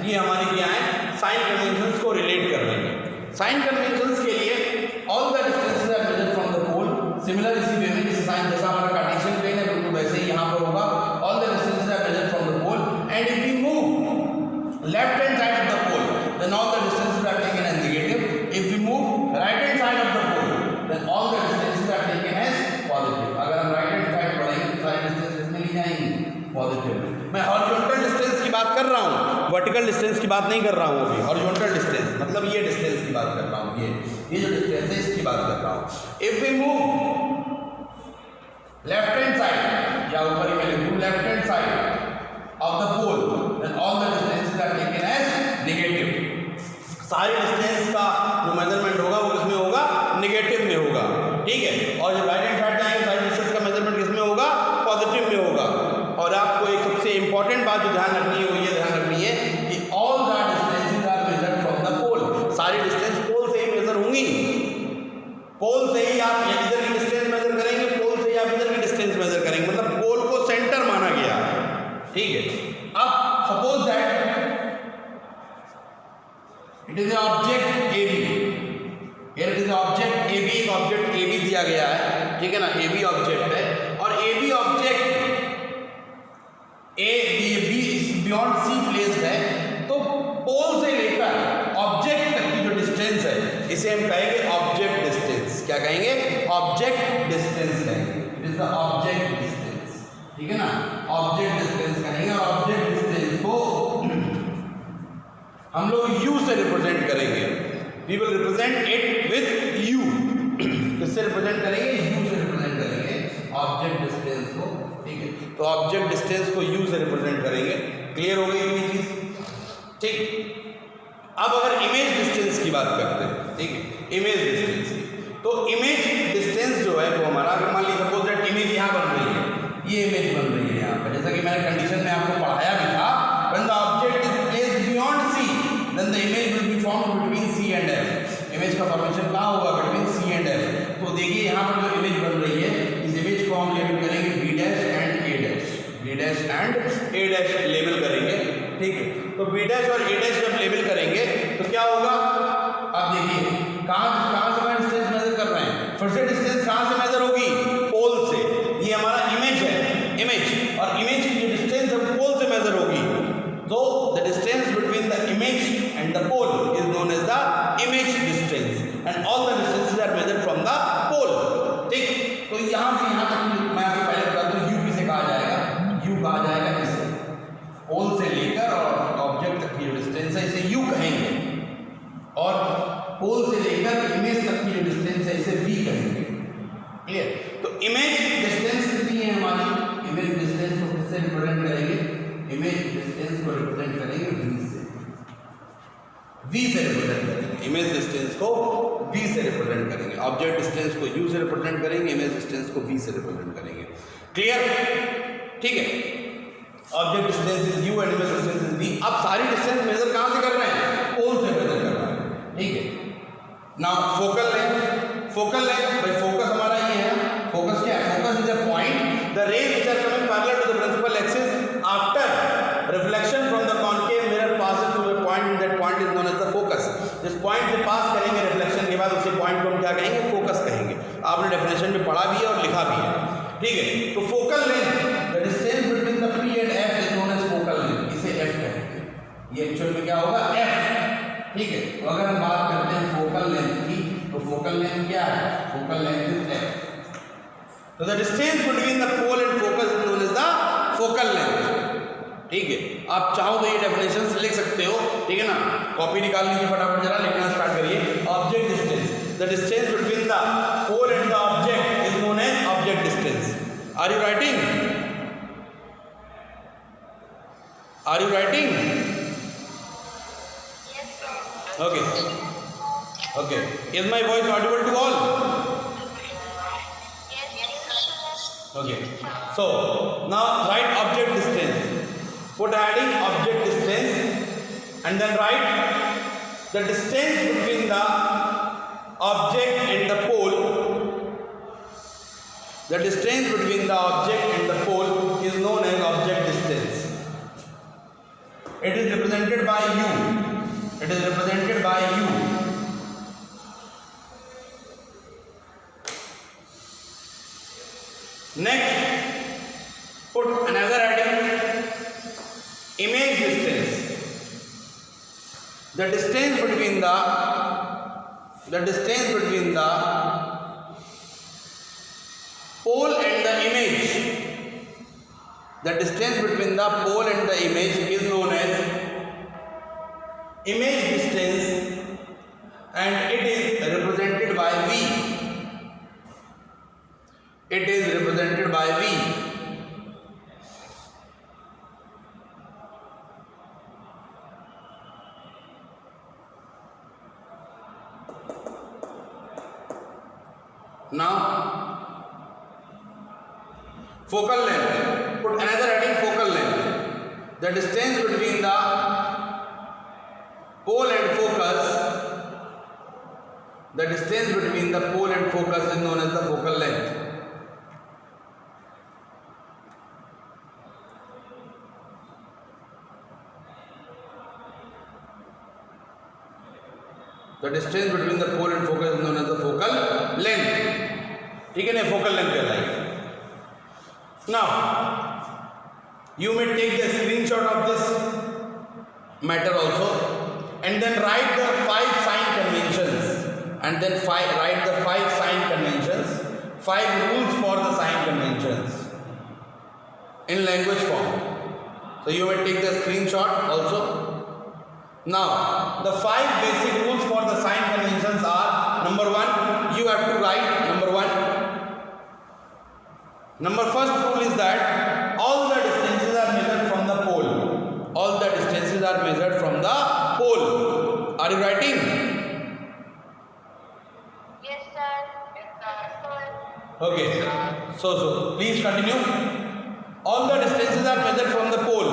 ये हमारी क्या है, साइन कन्वेंशंस को रिलेट कर रही है। साइन कन्वेंशंस के लिए all the distances are measured from the pole, similar इसी वे में जैसे साइन जैसा हमारा कार्टेशियन प्लेन है बिल्कुल वैसे ही यहाँ पर होगा। All the distances are measured from the pole and if we move left hand side of the pole then all the distances are taken as negative, if we move right hand side of the pole then all the distances are taken as positive. अगर हम right hand side बढ़ेंगे तो सारे distance इसमें ली जाएंगे positive. मैं horizontal distance की बात कर रहा हूँ, वर्टिकल डिस्टेंस की बात नहीं कर रहा हूँ अभी। हॉरिजॉन्टल डिस्टेंस मतलब ये डिस्टेंस की बात कर रहा हूँ, ये जो डिस्टेंस है इसकी बात कर रहा हूँ। If we move left hand side या ऊपर ही मैं लिखूं left hand side of the pole then all the distances are taken as negative. सारे डिस्टेंस का जो मेजरमेंट होगा वो किसमें होगा, नेगेटिव में होगा, ठीक है। और जब राइट हैंड साइड जाएंगे सारे डिस्टेंस का मेजरमेंट किसमें होगा, पॉजिटिव में होगा। और आपको एक सबसे इंपॉर्टेंट बात जो ध्यान रखनी है वो ये ध्यान रखनी है कि all the distances are measured from the pole. सारी डिस्टेंस पोल से ही मेजर होंगी, पोल से ही आप इधर की डिस्टेंस मेजर करेंगे, पोल से ही आप इधर की डिस्टेंस मेजर करेंगे, मतलब पोल को सेंटर माना गया, ठीक है। अब suppose that it is object A B, here it is object A B, एक ऑब्जेक्ट ए बी दिया गया है, ठीक है ना, ए बी ऑब्जेक्ट है और A B object A B beyond C placed है, तो पोल से लेकर ऑब्जेक्ट तक की जो डिस्टेंस है इसे हम कहेंगे ऑब्जेक्ट डिस्टेंस। क्या कहेंगे, ऑब्जेक्ट डिस्टेंस कहेंगे। It is the object distance, ठीक है ना, ऑब्जेक्ट डिस्टेंस कहेंगे। और ऑब्जेक्ट डिस्टेंस को हम लोग u से रिप्रेजेंट करेंगे, we will represent it with u। किससे रिप्रेजेंट करेंगे, u से रिप्रेजेंट करेंगे ऑब्जेक्ट डिस्टेंस को, ठीक है। तो ऑब्जेक्ट डिस्टेंस को u से रिप्रेजेंट करेंगे। क्लियर हो गई ये चीज, ठीक। अब अगर इमेज डिस्टेंस की बात करते हैं, ठीक है, इमेज डिस्टेंस की, तो इमेज डिस्टेंस जो है वो हमारा, अगर मान लीजिए सपोज दैट इमेज यहाँ बन रही है, ये इमेज बन रही है यहाँ पर, जैसा कि मैंने कंडीशन में आपको पढ़ाया भी था, when the object is placed beyond C then the image will be formed between C and F. Image का फॉर्मेशन कहाँ होगा, बिटवीन सी एंड एफ। तो देखिए यहाँ पर जो इमेज बन रही है इस इमेज को हम लेबल करेंगे B dash and A dash, B dash and A dash label करेंगे, ठीक है। तो बी डैश और ए डैश जब लेबल करेंगे तो क्या होगा, अब देखिए कहाँ से हम डिस्टेंस मेजर कर रहे हैं, फिर से डिस्टेंस कहाँ से मेजर होगी, पोल से। ये हमारा इमेज है, इमेज, और इमेज की जो डिस्टेंस है पोल से मेजर होगी। तो the distance between the image and the pole is known as the image distance and all the distances are measured from the pole, ठीक। तो यहाँ से यहाँ तक मैं आपको पहले बता दूं u किसे कहा जाएगा, u कहा जाएगा इसे, पोल से लेकर और ऑब्जेक्ट तक की जो डिस्टेंस है इसे u कहेंगे, और पोल से लेकर इमेज तक की जो डिस्टेंस है इसे v कहेंगे, क्लियर। तो इमेज डिस्टेंस कितनी है हमारी, इमेज डिस्टेंस को किससे रिप्रेजेंट करेंगे, इमेज डिस्टेंस को रिप्रेजेंट करेंगे v से रिप्रेजेंट करेंगे, इमेज डिस्टेंस को v से रिप्रेजेंट करेंगे, ऑब्जेक्ट डिस्टेंस को u से रिप्रेजेंट करेंगे, इमेज डिस्टेंस को v से रिप्रेजेंट करेंगे, क्लियर, ठीक है। Object distance is u and image distance is v। अब सारी डिस्टेंस मेजर कहाँ से कर रहे हैं, पोल से मेजर कर रहे हैं, ठीक है। Now focal length, focal length भाई फोकस हमारा ये है, फोकस क्या है, focus is a point the rays which are coming parallel to the principal axis after reflection from the concave mirror passes to the point, that point is known as the focus. जिस point से pass करेंगे reflection के बाद उसी point को हम क्या कहेंगे, फोकस कहेंगे। आपने डेफिनेशन में पढ़ा भी है और लिखा भी है, ठीक है। तो focal length the distance between the P and F is known as focal length, इसे F कहेंगे। ये एक्चुअल में क्या होगा, F, ठीक है। तो अगर हम बात करते हैं फोकल लेंथ की, तो फोकल लेंथ क्या है, फोकल लेंथ इज F। तो the distance between the pole and focus is known as the focal length, ठीक है। आप चाहो तो ये डेफिनेशंस लिख सकते हो, ठीक है ना, कॉपी निकाल लीजिए फटाफट, जरा लिखना स्टार्ट करिए। Object distance, the distance between the pole and the object is known as object distance. Are you writing, are you writing, okay, okay, is my voice audible to all, okay। So now write object distance, put heading object distance and then write the distance between the object and the pole, the distance between the object and the pole is known as object distance, It is represented by u. It is represented by u. Next, put another heading, image distance. The distance between the pole and the image. The distance between the pole and the image is known as image distance, and it is represented by v. It is represented by v. Now, focal length. Put another heading, focal length. The distance between the pole and focus. The distance between the pole and focus is known as the focal length. The distance between the pole and focus is known as the focal length. ठीक है ना, focal length कहलाएगी. Now, you may take the screenshot of this matter also, and then write the 5 sign conventions, and then write the 5 sign conventions, 5 rules for the sign conventions in language form. So you may take the screenshot also. Now, the 5 basic rules for the sign conventions are: number 1, you have to write first rule is that all the distances are measured from the pole. All the distances are measured from the pole. Are you writing? Yes, sir. Yes, sir. Okay. So please continue. All the distances are measured from the pole.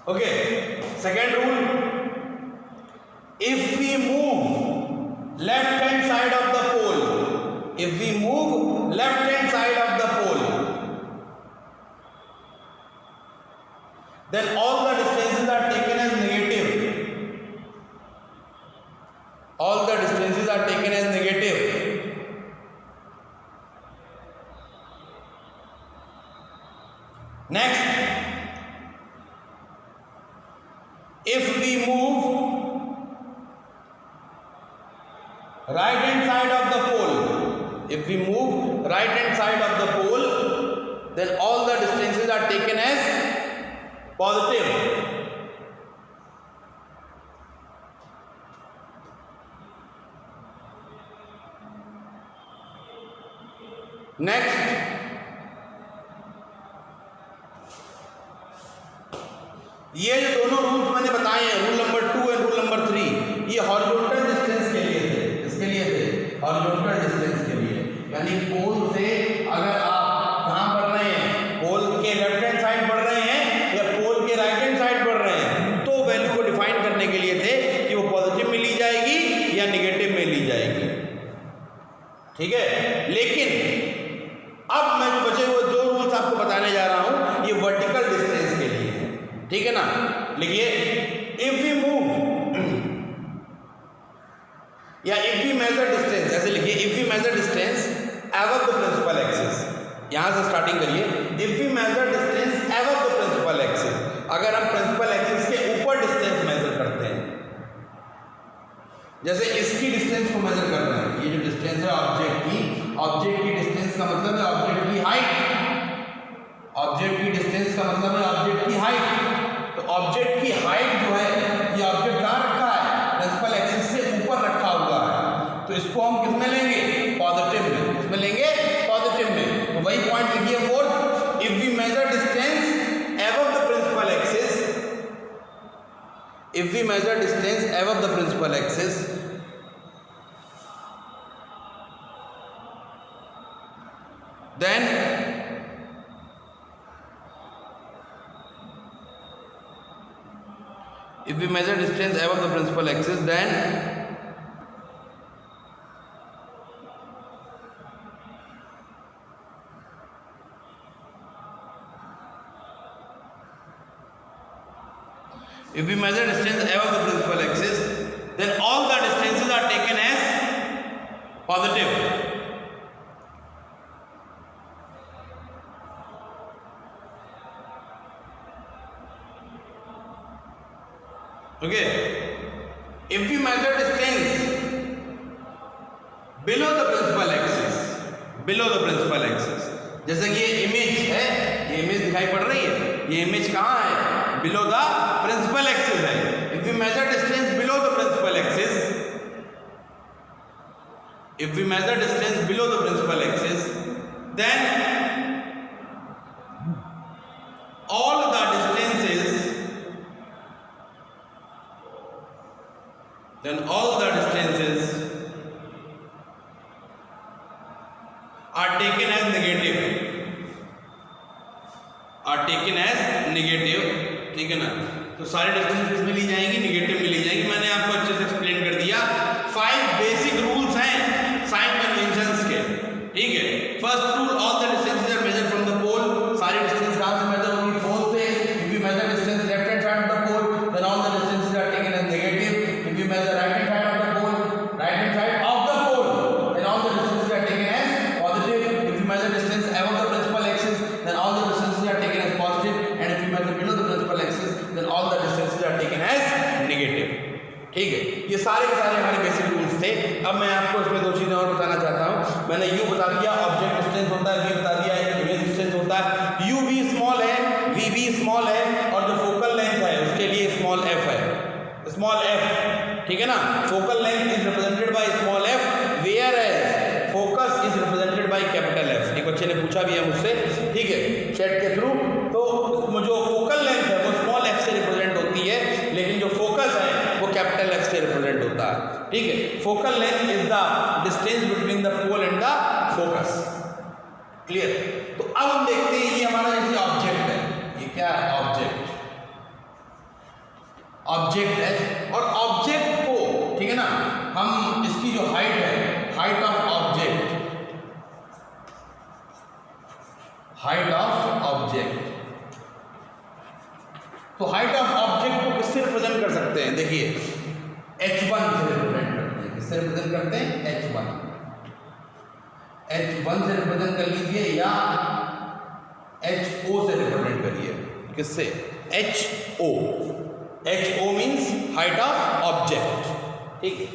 Okay. Second rule: if we move left hand side of the pole, then all the distances are taken as negative. All the distances are taken as negative. Next, if we move right hand side of the pole, then all the distances are taken as positive. Next, ये जो दोनों rules मैंने बताए हैं, rule number 2 और rule number 3, ये horizontal distance के लिए थे. इसके लिए थे हॉरिजॉन्टल डिस्टेंस के लिए, यानी पोल से अगर आप कहाँ बढ़ रहे हैं, पोल के लेफ्ट हैंड साइड बढ़ रहे हैं या पोल के राइट हैंड साइड बढ़ रहे हैं, तो वैल्यू को डिफाइन करने के लिए थे कि वो पॉजिटिव में ली जाएगी या निगेटिव में ली जाएगी. ठीक है. लेकिन अब मैं जो बचे हुए 2 रूल्स आपको बताने जा रहा हूं, ये वर्टिकल डिस्टेंस के लिए है. ठीक है ना. लिखिए, इफ वी मूव या इफ वी मेजर डिस्टेंस, ऐसे लिखिए, if we measure distance above the principal axis. यहां से स्टार्टिंग करिए. If we measure distance above the principal axis, अगर हम प्रिंसिपल एक्सिस के ऊपर डिस्टेंस मेजर करते हैं, जैसे इसकी डिस्टेंस को मेजर कर रहे हैं, ये जो डिस्टेंस है ऑब्जेक्ट की डिस्टेंस का मतलब है ऑब्जेक्ट की हाइट. ऑब्जेक्ट की डिस्टेंस का मतलब है ऑब्जेक्ट की हाइट. तो ऑब्जेक्ट की हाइट जो है, ये ऑब्जेक्ट कहाँ रखा है, प्रिंसिपल एक्सिस से ऊपर रखा हुआ है. तो इसको हम किस में लेंगे, पॉजिटिव में. किसमें लेंगे, पॉजिटिव में. तो वही पॉइंट लिखिए 4th, if we measure distance above the principal axis, if we measure distance above the principal axis, then if we measure distance above the principal axis, then If we measure distance above the principal axis, then all the distances are taken as positive. Okay. If we measure distance below the principal axis, जैसे कि ये image है, ये image दिखाई पड़ रही है, ये इमेज कहाँ है? बिलो द प्रिंसिपल एक्सिस है. If we measure distance below the principal axis, then all the distances are taken as negative. ठीक है ना? तो सारे डिस्टेंसेस में ली जाएंगी, निगेटिव में ली जाएंगी. मैंने आपको अच्छे से एक्सप्लेन कर दिया. 5 बेसिक रूल्स हैं साइन कन्वेंशंस के. ठीक है. First rule, all the distances are measured from the pole. सारी डिस्टेंस कहां से मेजर होंगी? पोल से. If you measure distance left hand side of the pole, then all the distances are taken as negative. If you measure right hand side of the pole, then all the distances are taken as positive. If you measure distance above the principal axis, then all the distances are taken as positive, and if you measure below the principal axis, then all the distances are taken as negative. ठीक है. ये सारे के सारे हमारे basic rules थे. अब मैं आपको इसमें 2 चीजें और बताना चाहता हूँ. मैंने u बता दिया, ऑब्जेक्ट डिस्टेंस होता है, v बता दिया, इमेज डिस्टेंस होता है. u भी स्मॉल है, v भी स्मॉल है, और जो फोकल लेंथ है उसके लिए स्मॉल f है. स्मॉल f, ठीक है ना? Focal length is represented by small f, whereas focus is represented by capital F. एक बच्चे ने पूछा भी है मुझसे, ठीक है, चैट के थ्रू. तो जो फोकल लेंथ है वो स्मॉल f से रिप्रेजेंट होती है, लेकिन जो फोकस है वो कैपिटल F से रिप्रेजेंट होता है. ठीक है. Focal length is the distance between the pole and the focus. Clear? तो अब हम देखते हैं, ये हमारा जैसे ऑब्जेक्ट है. ये क्या है? ऑब्जेक्ट है. और ऑब्जेक्ट को, ठीक है ना, हम इसकी जो हाइट है, हाइट ऑफ ऑब्जेक्ट, तो हाइट ऑफ ऑब्जेक्ट को किससे रिप्रेजेंट कर सकते हैं? देखिए, h1 से रिप्रेजेंट करते हैं. किससे रिप्रेजेंट करते हैं? h1 से रिप्रेजेंट कर लीजिए, या ho से रिप्रेजेंट करिए. किससे? ho means height of object. ठीक है.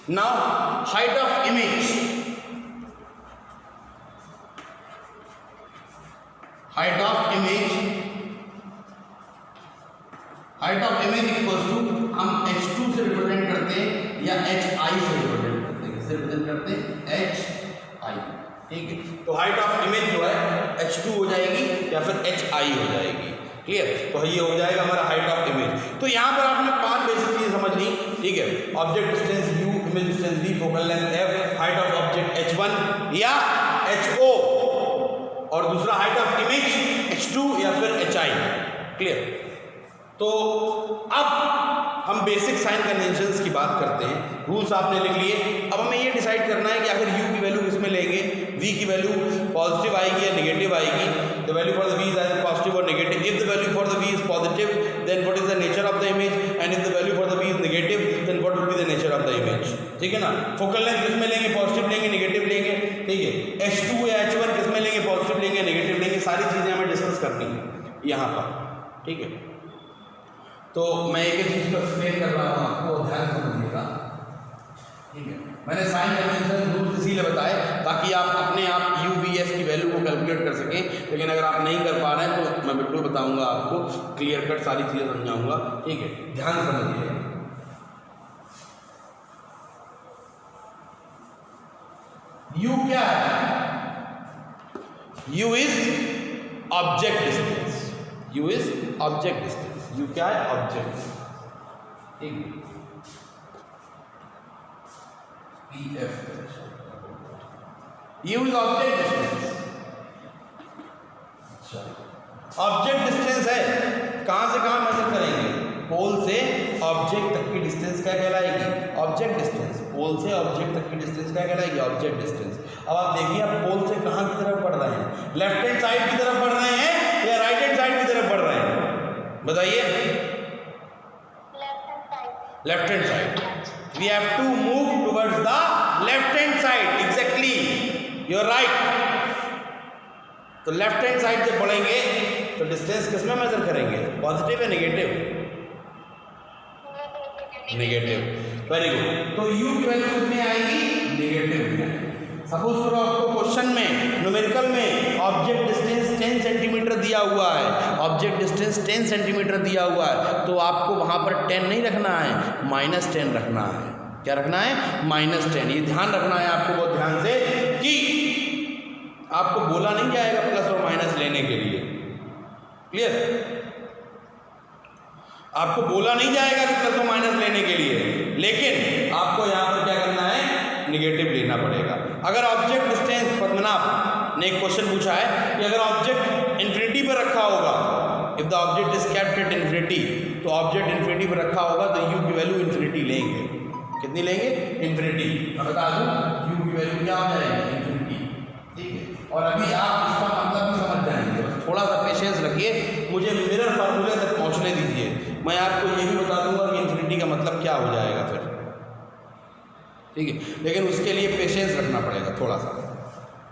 Now height of image, equals to, हम h2 से रिप्रेजेंट करते हैं या hi से रिप्रेजेंट करते हैं. किससे रिप्रेजेंट करते हैं? hi. ठीक है. तो हाइट ऑफ इमेज जो है h2 हो जाएगी या फिर hi हो जाएगी. क्लियर? तो ये हो जाएगा हमारा हाइट ऑफ इमेज. तो यहाँ पर आपने 5 बेसिक चीजें समझ ली. ठीक है. Object distance u, image distance v, focal length f, height of object h1 या ho, और दूसरा हाइट ऑफ इमेज h2 या फिर hi. क्लियर? तो अब हम बेसिक साइन कन्वेंशंस की बात करते हैं. रूल्स आपने लिख लिए. अब हमें ये डिसाइड करना है कि आखिर u की वैल्यू किसमें लेंगे. v की वैल्यू पॉजिटिव आएगी या नेगेटिव आएगी. The value for the v is either positive और negative. If the value for the v is positive, then what is the nature of the image, and if the value for the v is negative, then what will be the nature of the image. ठीक है ना? Focal length किसमें लेंगे? Positive लेंगे, negative लेंगे. ठीक है. h2 या h1 किसमें लेंगे? पॉजिटिव लेंगे, नेगेटिव लेंगे. सारी चीजें हमें डिस्कस करनी है यहाँ पर. ठीक है. तो मैं एक चीज को एक्सप्लेन कर रहा हूँ आपको, ध्यान समझिएगा. ठीक है. मैंने साइन कन्वेंशन रूल्स इसीलिए बताए ताकि आप अपने आप u v f की वैल्यू को कैलकुलेट कर सकें. लेकिन अगर आप नहीं कर पा रहे हैं तो मैं बिल्कुल बताऊंगा आपको, क्लियर कट सारी चीज़ें समझाऊंगा. ठीक है. ध्यान समझिएगा. u क्या है? u is object distance. u is object distance. u क्या है? ऑब्जेक्ट. ठीक है. pf, u is object distance. अच्छा, ऑब्जेक्ट डिस्टेंस है. कहां से कहां मेजर करेंगे? पोल से ऑब्जेक्ट तक की डिस्टेंस क्या कहलाएगी? Object distance. पोल से ऑब्जेक्ट तक की डिस्टेंस क्या कहलाएगी? Object distance. अब आप देखिए, आप पोल से कहां की तरफ बढ़ रहे हैं? लेफ्ट हैंड साइड की तरफ बढ़ रहे हैं या राइट हैंड साइड की तरफ बढ़ रहे हैं? बताइए. Left hand side, we have to move towards the left hand side, exactly you are right. तो लेफ्ट हैंड साइड जब बढ़ेंगे तो डिस्टेंस किस में मेजर करेंगे, पॉजिटिव या नेगेटिव? Negative, very good. तो u की वैल्यू कितनी आएगी, नेगेटिव में। सपोज करो आपको क्वेश्चन में न्यूमेरिकल में ऑब्जेक्ट डिस्टेंस 10 सेंटीमीटर दिया हुआ है, ऑब्जेक्ट डिस्टेंस 10 सेंटीमीटर दिया हुआ है, तो आपको वहां पर 10 नहीं रखना है, -10 रखना है। क्या रखना है, -10। ये ध्यान रखना है आपको बहुत ध्यान से कि आपको बोला नहीं जाएगा प्लस और माइनस लेने के लिए, क्लियर? आपको बोला नहीं जाएगा कि प्लस और माइनस लेने के लिए, लेकिन आपको यहाँ पर क्या करना है, निगेटिव लेना पड़ेगा। अगर ऑब्जेक्ट डिस्टेंस, पद्मनाभ ने एक क्वेश्चन पूछा है कि अगर ऑब्जेक्ट इन्फिनिटी पर रखा होगा, if the object is kept at infinity, तो ऑब्जेक्ट इन्फिनिटी पर रखा होगा तो u की वैल्यू इन्फिनिटी लेंगे। कितनी लेंगे, इन्फिनिटी। मैं बता दूं u की वैल्यू क्या हो जाएगी, इन्फिनिटी, ठीक है। और अभी आप इसका मतलब भी समझ जाएंगे, बस थोड़ा सा पेशेंस रखिए, मुझे मिरर फार्मूले तक पहुंचने दीजिए, मैं आपको ये भी बता दूंगा कि इन्फिनिटी का मतलब क्या हो जाएगा फिर, ठीक है। लेकिन उसके लिए पेशेंस रखना पड़ेगा थोड़ा सा।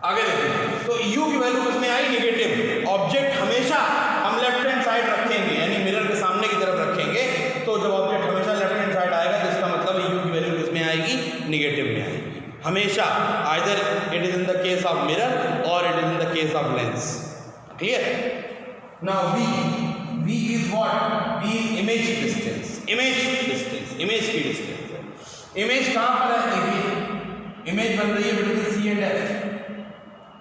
आगे देखिए, तो u की वैल्यू किसमें आई, नेगेटिव। ऑब्जेक्ट हमेशा हम लेफ्ट हैंड साइड रखेंगे, यानी मिरर के सामने की तरफ रखेंगे, तो जब ऑब्जेक्ट हमेशा लेफ्ट हैंड साइड आएगा तो इसका मतलब u की वैल्यू किसमें आएगी, नेगेटिव में आएगी हमेशा। Either it is in the case of mirror और it is in the case of lens, clear? Now v is what, v is image distance, image distance, image की डिस्टेंस। इमेज कहां पर है, देखिए इमेज बन रही है बिटवीन सी एंड एफ,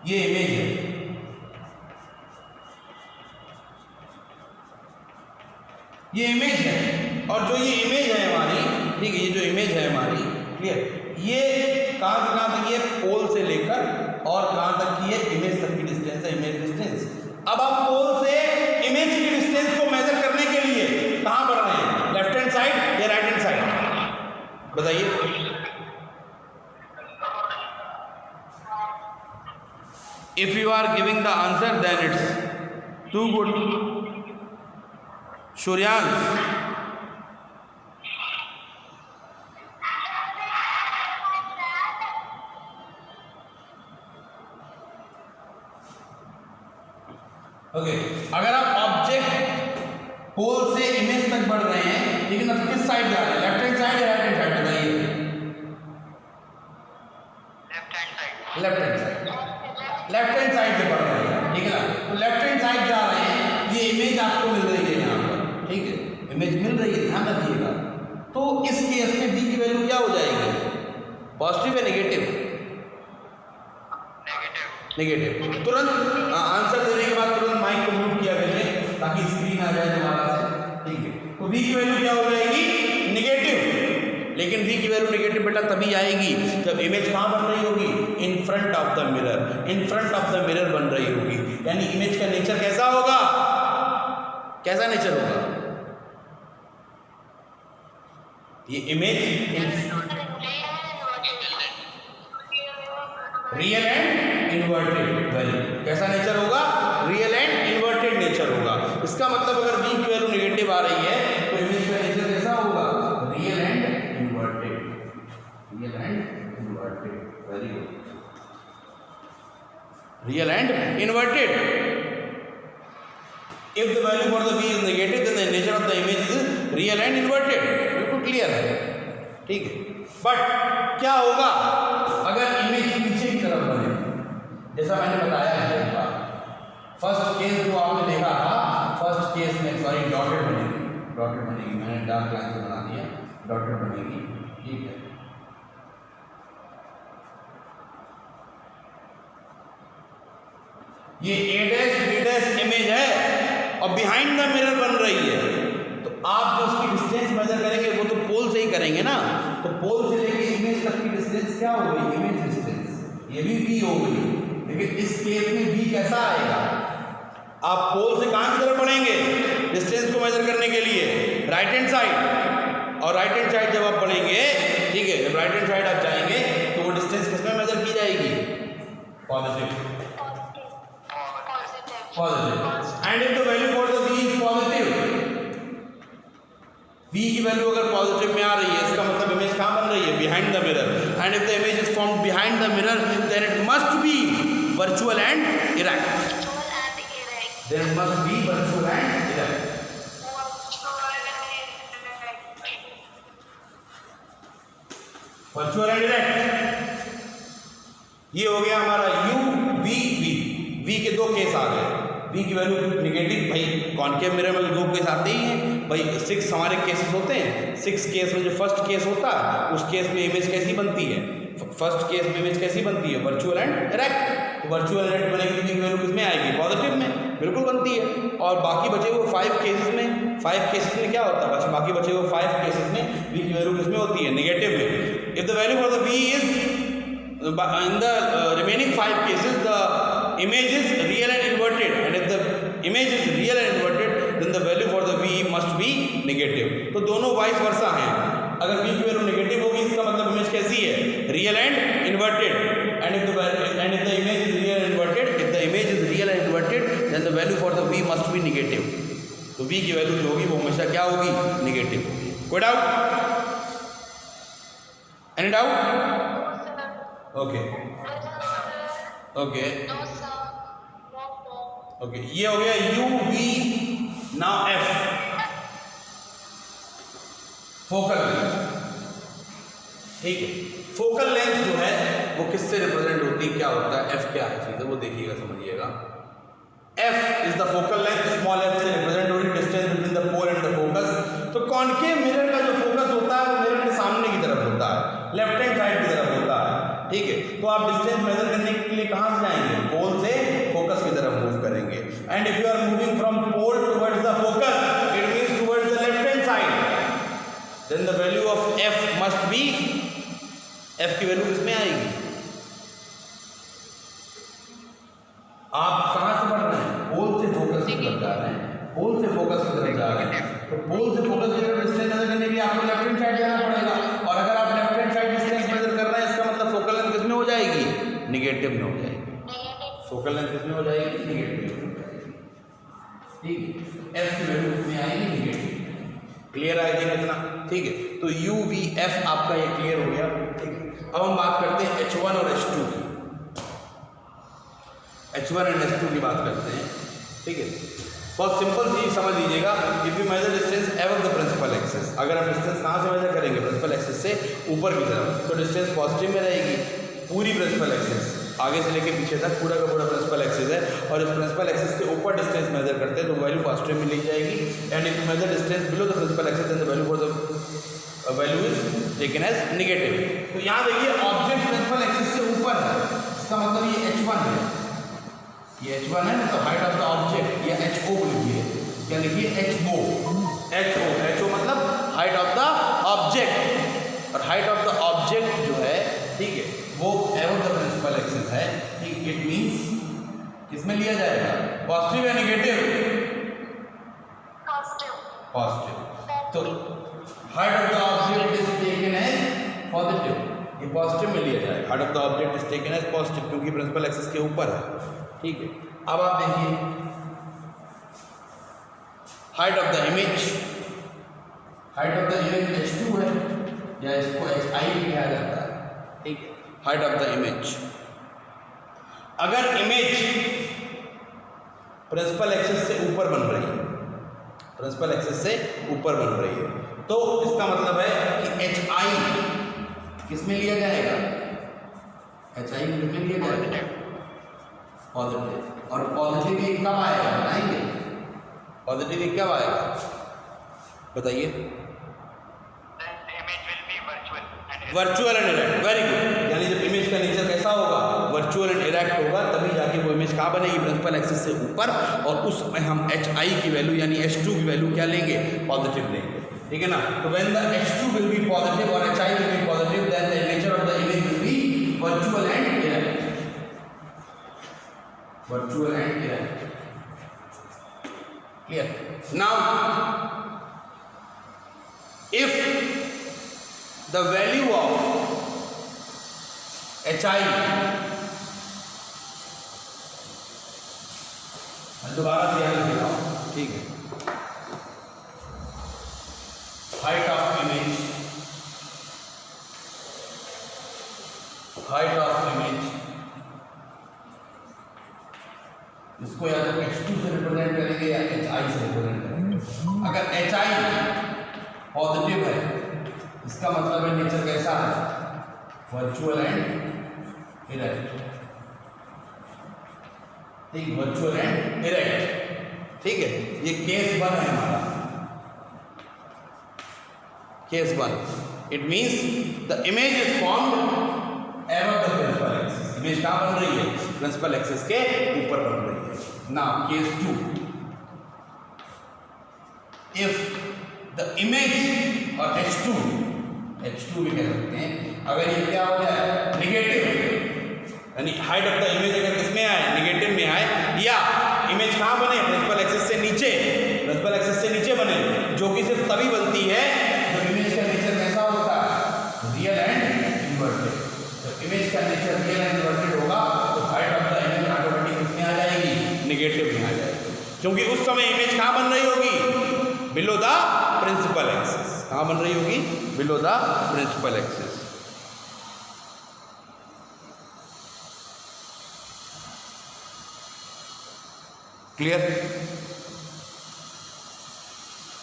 ये इमेज है, ये इमेज है। और जो ये इमेज है हमारी, ठीक है, ये जो इमेज है हमारी, क्लियर, ये कहां से कहां तक, ये पोल से लेकर और कहां तक की है, इमेज तक की डिस्टेंस है, इमेज डिस्टेंस। अब आप पोल से इमेज की डिस्टेंस को मेजर करने के लिए कहां बढ़ रहे हैं, लेफ्ट हैंड साइड या राइट हैंड साइड, बताइए। If you are giving the answer, then it's too good. Shuryansh, okay, अगर आप ऑब्जेक्ट पोल से इमेज तक बढ़ रहे हैं, लेकिन अब किस साइड जा रहे हैं, लेफ्ट हैंड साइड या राइट हैंड साइड, बताइए। Left hand side, left hand side से बढ़ रहे हैं, ठीक है ना। तो लेफ्ट हैंड साइड जा रहे हैं, ये इमेज आपको मिल रही है यहाँ पर, ठीक है, इमेज मिल रही है, ध्यान रखिएगा। तो इस केस में v की वैल्यू क्या हो जाएगी, पॉजिटिव या नेगेटिव, नेगेटिव। तुरंत आंसर देने के बाद तुरंत माइक को म्यूट किया करिए ताकि स्क्रीन आ जाए दोबारा से, ठीक है। तो v की वैल्यू क्या हो जाएगी, नेगेटिव। लेकिन v की वैल्यू नेगेटिव बेटा तभी आएगी जब इमेज कहाँ बन रही होगी, in front of the mirror, in front of the mirror बन रही होगी। यानी इमेज का नेचर कैसा होगा, कैसा नेचर होगा, ये image real and inverted, very, कैसा नेचर होगा, रियल एंड इन्वर्टेड नेचर होगा। इसका मतलब अगर v की वैल्यू नेगेटिव आ रही है तो इमेज का नेचर कैसा होगा, real and inverted, real and inverted, very good, real and inverted. If the value for the v is negative then the nature of the image is real and inverted, बिल्कुल clear है, ठीक है। But क्या होगा अगर image पीछे की तरफ बने, जैसा मैंने बताया है एक बार, फर्स्ट केस जो आपने देखा था, फर्स्ट केस में सॉरी डॉटेड बनेगी, डॉटेड बनेगी, मैंने डार्क लाइन से बना दिया, डॉटेड बनेगी, ठीक है। ये a' b' इमेज है और बिहाइंड द मिरर बन रही है, तो आप जो उसकी डिस्टेंस मेजर करेंगे वो तो पोल से ही करेंगे ना, तो पोल से लेके इमेज तक की डिस्टेंस क्या हो गई, इमेज डिस्टेंस, ये भी v हो गई। लेकिन इस केस में v कैसा आएगा, आप पोल से कहां की तरफ बढ़ेंगे, डिस्टेंस को मेजर करने के लिए राइट हैंड साइड, और राइट हैंड साइड जब आप बढ़ेंगे, ठीक है, जब राइट हैंड साइड आप जाएंगे तो वो डिस्टेंस किसमें मेजर की जाएगी, positive, positive, and if the value for the v is positive, v की वैल्यू अगर पॉजिटिव में आ रही है इसका मतलब इमेज कहाँ बन रही है, behind the mirror, and if the image is formed behind the mirror then it must be virtual and erect, then it must be virtual and erect. Virtual and erect, ये हो गया हमारा u v v। v के दो case आ गए, v की value negative, भाई concave mirror में दो केस आते ही हैं भाई, 6 हमारे केसेस होते हैं, 6 केस में जो फर्स्ट केस होता है उस केस में इमेज कैसी बनती है, फर्स्ट केस में इमेज कैसी बनती है, वर्चुअल एंड इरेक्ट। तो वर्चुअल इरेक्ट बनेगी तो v की वैल्यू किसमें आएगी, पॉजिटिव में, बिल्कुल बनती है। और बाकी बचे हुए 5 केसेस में क्या होता है, बाकी बचे हुए 5 केसेस में v की वैल्यू किसमें होती है, नेगेटिव में। If the value for the v is in the remaining 5 cases the image is real and inverted, and if the image is real and inverted then the value for the v must be negative। तो दोनों vice versa हैं, अगर v की value negative होगी इसका मतलब image कैसी है, real and inverted, and if the image is real and inverted, if the image is real and inverted then the value for the v must be negative। तो v की value जो होगी वो हमेशा क्या होगी, नेगेटिव होगी। कोई doubt, any doubt? Okay okay okay, ये हो गया u v। Now f, focal length, ठीक है। फोकल लेंथ जो है वो किससे रिप्रेजेंट होती है, क्या होता है, f क्या है चीज़ है वो देखिएगा, समझिएगा। f is the focal length, small f से रिप्रेजेंट हो रही distance between the pole and the focus. तो कॉनकेव मिरर का जो फोकस होता है वो मिरर के सामने की तरफ होता है, लेफ्ट हैंड साइड की तरफ होता है, ठीक है। तो आप डिस्टेंस मेजर करने के लिए कहां से जाएंगे, पोल से फोकस की तरफ मूव करेंगे। And if you are moving from pole towards the focus it means towards the left hand side, then the value of f must be, f की वैल्यू किसमें आएगी, आप कहां से बढ़ रहे हैं, पोल से फोकस की तरफ जा रहे हैं, पोल से फोकस की तरफ जा रहे हैं, तो पोल से फोकस की तरफ डिस्टेंस मेजर करने के लिए आपको लेफ्ट हैंड साइड जाना पड़ेगा। और अगर आप left hand side distance measure कर रहे हैं इसका मतलब फोकल लेंथ किसमें हो जाएगी, निगेटिव में हो जाएगी, फोकल लेंथ किसमें हो जाएगी, निगेटिव में हो जाएगी, ठीक है। f की वैल्यू किसमें आएगी, निगेटिव। क्लियर आएगा इतना, ठीक है। तो u v f आपका ये क्लियर हो गया, ठीक है। अब हम बात करते हैं h1 और h2 की, h1 एंड h2 की बात करते हैं, ठीक है। बहुत सिंपल चीज समझ लीजिएगा, if you measure distance above the principal axis, अगर हम डिस्टेंस कहाँ से मेजर करेंगे, प्रिंसिपल एक्सिस से ऊपर की तरफ, तो डिस्टेंस पॉजिटिव में रहेगी, पूरी प्रिंसिपल एक्सिस आगे से लेके पीछे तक पूरा का पूरा प्रिंसिपल एक्सिस है, और इस प्रिंसिपल एक्सिस के ऊपर डिस्टेंस मेजर करते हैं तो वैल्यू पॉजिटिव में ली जाएगी। And if you measure distance below the principal axis then the value for the value is taken as negative. तो यहाँ देखिए ऑब्जेक्ट प्रिंसिपल एक्सिस से ऊपर है, इसका मतलब ये h1 है, ये h1 है, मतलब हाइट ऑफ द ऑब्जेक्ट, या ho लिखिए, क्या लिखिए, ho मतलब हाइट ऑफ द ऑब्जेक्ट, और हाइट ऑफ द ऑब्जेक्ट जो है, ठीक है, वो एबव द प्रिंसिपल एक्सिस है, ठीक। इट मींस किसमें लिया जाएगा, पॉजिटिव या नेगेटिव, पॉजिटिव। तो height of the object is taken as positive, ये पॉजिटिव में लिया जाएगा, height of the object is taken as positive क्योंकि प्रिंसिपल एक्सिस के ऊपर है, ठीक है। अब आप देखिए height of the image, height of the image h2 है, या इसको hi भी कहा जाता है, ठीक है। हाइट ऑफ द इमेज, अगर इमेज प्रिंसिपल एक्सिस से ऊपर बन रही है, प्रिंसिपल एक्सिस से ऊपर बन रही है, तो इसका मतलब है कि hi किसमें लिया जाएगा, hi किसमें लिया जाएगा, पॉजिटिव। और पॉजिटिव ये कब आएगा बताएंगे, पॉजिटिव ये कब आएगा बताइए, virtual and erect, very good. यानी जब इमेज का नेचर कैसा होगा, वर्चुअल एंड इरेक्ट होगा, तभी जाके वो इमेज कहाँ बनेगी, प्रिंसिपल एक्सिस से ऊपर, और उसमें हम hi की वैल्यू यानी h2 की वैल्यू क्या लेंगे, पॉजिटिव लेंगे, ठीक है ना। तो when the h2 will be positive और hi will be positive then the nature of the image will be virtual and erect, virtual and erect, clear. Now if the value of hi, मैं दोबारा से यहाँ लिख रहा हूँ, ठीक है। height of image, इसको या तो h2 से रिप्रेजेंट करेंगे या hi से रिप्रेजेंट करेंगे। अगर hi पॉजिटिव है इसका मतलब है नेचर कैसा है, वर्चुअल एंड इरेक्ट। ठीक, वर्चुअल एंड इरेक्ट। ठीक है, ये केस 1 है हमारा, case 1। It means the image is formed above the principal axis. Image कहाँ बन रही है, प्रिंसिपल एक्सिस के ऊपर बन रही है। Now case 2, if the image और H2 भी कह सकते हैं, अगर ये क्या हो जाए निगेटिव, यानी हाइट ऑफ द इमेज अगर किसमें आए, नेगेटिव में आए, या इमेज कहाँ बने, प्रिंसिपल एक्सिस से नीचे, प्रिंसिपल एक्सिस से नीचे बने, जो कि सिर्फ तभी बनती है जब इमेज का नेचर कैसा होता है, रियल एंड इन्वर्टेड। जब इमेज का नेचर रियल एंड इन्वर्टेड होगा तो height of the image automatic किसमें आ जाएगी, नेगेटिव में आ जाएगी, क्योंकि उस समय इमेज कहाँ बन रही होगी, बिलो द प्रिंसिपल एक्सिस। कहाँ बन रही होगी, below the principal axis. Clear?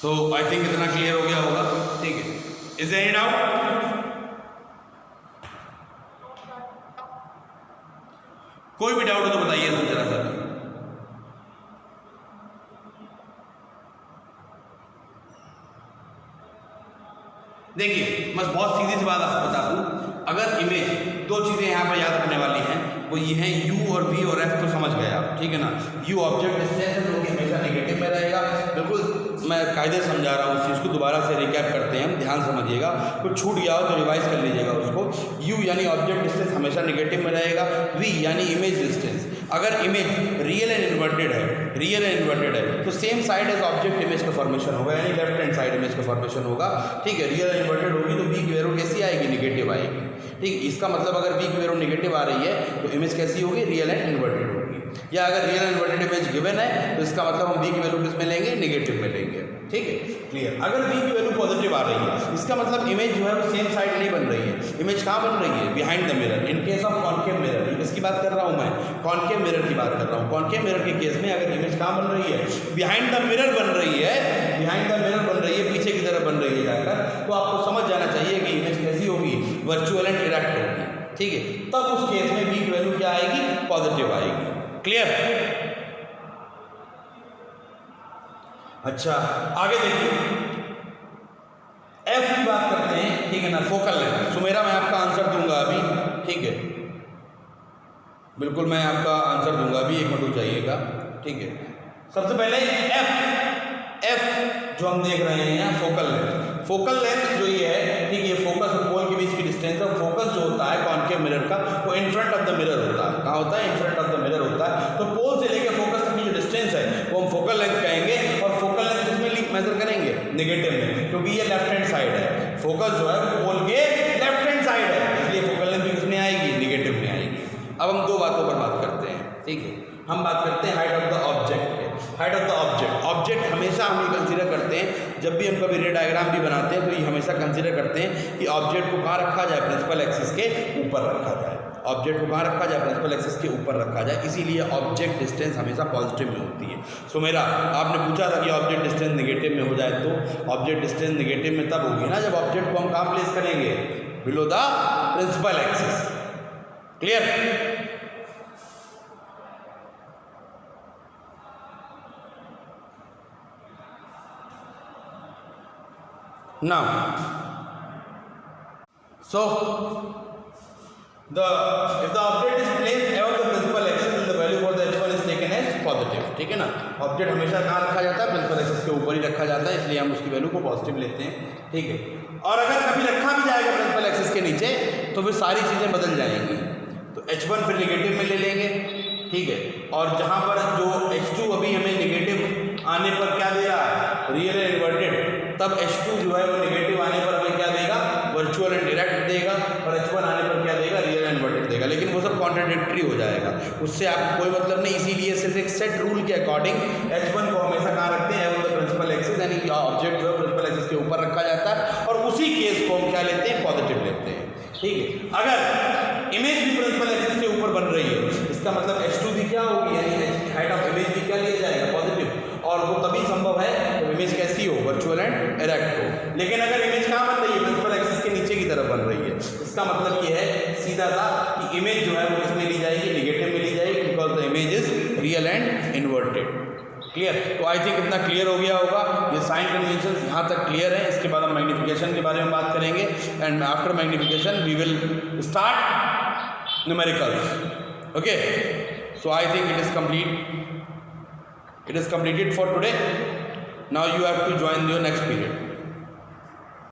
तो आई थिंक इतना क्लियर हो गया होगा। ठीक है, इज देयर एनी डाउट? कोई भी डाउट हो तो बताइए सर जरा सा। देखिए मैं बहुत सीधी सी बात आपको बता दूं, अगर इमेज, दो चीज़ें यहाँ पर याद रखने वाली हैं, वो ये हैं u और v और f को समझ गए आप, ठीक है ना। u ऑब्जेक्ट डिस्टेंस है जो कि हमेशा नेगेटिव में रहेगा। बिल्कुल मैं कायदे समझा रहा हूँ उस चीज़ को, दोबारा से रिकैप करते हैं हम, ध्यान समझिएगा, कुछ छूट गया हो तो रिवाइज कर लीजिएगा उसको। u यानी ऑब्जेक्ट डिस्टेंस हमेशा नेगेटिव में रहेगा। v यानी इमेज डिस्टेंस, अगर इमेज रियल एंड इन्वर्टेड है तो same side as object image का फॉर्मेशन होगा, यानी लेफ्ट हैंड साइड इमेज का फॉर्मेशन होगा। ठीक है, रियल एंड इन्वर्टेड होगी तो v की वैल्यू कैसी आएगी, नेगेटिव आएगी। ठीक, इसका मतलब अगर v की वैल्यू नेगेटिव आ रही है तो इमेज कैसी होगी, रियल एंड इन्वर्टेड होगी। या अगर real and inverted image given है तो इसका मतलब हम v की वैल्यू किस में लेंगे, नेगेटिव में लेंगे। ठीक है, क्लियर। अगर v की वैल्यू पॉजिटिव आ रही है इसका मतलब इमेज जो है वो सेम साइड नहीं बन रही है। इमेज कहाँ बन रही है, behind the mirror. In case of concave mirror, किसकी बात कर रहा हूँ मैं, कॉन्केव मिरर की बात कर रहा हूँ। कॉन्केव मिरर के केस में अगर इमेज कहाँ बन रही है, बिहाइंड द मिरर बन रही है, बिहाइंड द मिरर बन रही है, पीछे की तरफ बन रही है जाकर, तो आपको समझ जाना चाहिए कि इमेज कैसी होगी, वर्चुअल एंड इरेक्ट होगी। ठीक है, तब उस केस में v की वैल्यू क्या आएगी, पॉजिटिव आएगी। क्लियर? अच्छा, आगे देखिए f की बात करते हैं। ठीक है ना, फोकल लेंथ। सुमेरा मैं आपका आंसर दूंगा अभी, ठीक है, बिल्कुल मैं आपका आंसर दूंगा अभी, एक मिनट चाहिएगा। ठीक है, सबसे पहले f जो हम देख रहे हैं फोकल लेंथ। फोकल लेंथ जो ये है, ठीक है, फोकस और पोल के बीच की डिस्टेंस है। फोकस जो होता है कॉन्केव मिरर का वो in front of the mirror होता है। कहाँ होता है, in front of the mirror होता है। तो पोल से लेकर फोकस तक की जो डिस्टेंस है वो हम फोकल लेंथ कहेंगे। और फोकल लेंथ किसमें मेजर करेंगे, नेगेटिव में, क्योंकि ये लेफ्ट हैंड साइड है। फोकस जो है वो पोल के लेफ्ट हैंड साइड है, इसलिए फोकल लेंथ भी किसमें आएगी, नेगेटिव में आएगी। अब हम दो बातों पर बात करते हैं। ठीक है, हम बात करते हैं height of the object. Height of the object हमेशा हम ये कंसीडर करते हैं, जब भी हम कभी रे डायग्राम भी बनाते हैं तो ये हमेशा कंसीडर करते हैं कि ऑब्जेक्ट को कहाँ रखा जाए, प्रिंसिपल एक्सिस के ऊपर रखा जाए। ऑब्जेक्ट को कहाँ रखा जाए, प्रिंसिपल एक्सिस के ऊपर रखा जाए, इसीलिए ऑब्जेक्ट डिस्टेंस हमेशा पॉजिटिव में होती है। सो मेरा आपने पूछा था कि ऑब्जेक्ट डिस्टेंस नेगेटिव में हो जाए, तो ऑब्जेक्ट डिस्टेंस नेगेटिव में तब होगी ना जब ऑब्जेक्ट को हम कहाँ प्लेस करेंगे, below the principal axis. Clear? Now, so if the object is placed above the principal axis, then the value for the h1 is taken as positive. ठीक है ना, ऑब्जेक्ट हमेशा कहाँ रखा जाता है, प्रिंसिपल एक्सिस के ऊपर ही रखा जाता है, इसलिए हम उसकी वैल्यू को पॉजिटिव लेते हैं। ठीक है, और अगर कभी रखा भी जाएगा प्रिंसिपल एक्सिस के नीचे तो फिर सारी चीज़ें बदल जाएंगी। तो h1 फिर नेगेटिव में ले लेंगे। ठीक है, और जहाँ पर जो h2 अभी हमें नेगेटिव आने पर क्या दे रहा है, रियल एंड इन्वर्टेड, तब h2 जो है वो नेगेटिव आने पर हमें क्या देगा, वर्चुअल एंड डायरेक्ट देगा, और h1 आने पर क्या देगा, रियल एंड इन्वर्टेड देगा। लेकिन वो सब कॉन्ट्राडिक्टरी हो जाएगा, उससे आपको कोई मतलब नहीं। इसीलिए सिर्फ एक सेट रूल के अकॉर्डिंग h1 को हमेशा कहाँ रखते हैं, एवं द प्रिंसिपल एक्सिस, यानी ऑब्जेक्ट जो है प्रिंसिपल एक्सिस के ऊपर रखा जाता है, क्या होगी, यानी एच की हाइट ऑफ इमेज भी क्या लिया जाएगा, पॉजिटिव, और वो तभी संभव है जब इमेज कैसी हो, वर्चुअल एंड इरेक्ट हो। लेकिन अगर इमेज कहाँ बन रही है, प्रिंसिपल एक्सिस के नीचे की तरफ बन रही है, इसका मतलब ये है सीधा सा कि इमेज जो है वो किसमें ली जाएगी, निगेटिव में ली जाएगी, because the image is real and inverted. Clear? तो आई थिंक इतना क्लियर हो गया होगा, ये साइन कन्वेंशन यहाँ तक क्लियर है। इसके बाद हम मैग्नीफिकेशन के बारे में बात करेंगे, and after magnification we will start numericals. Okay, so I think it is complete. It is completed for today. Now you have to join your next period.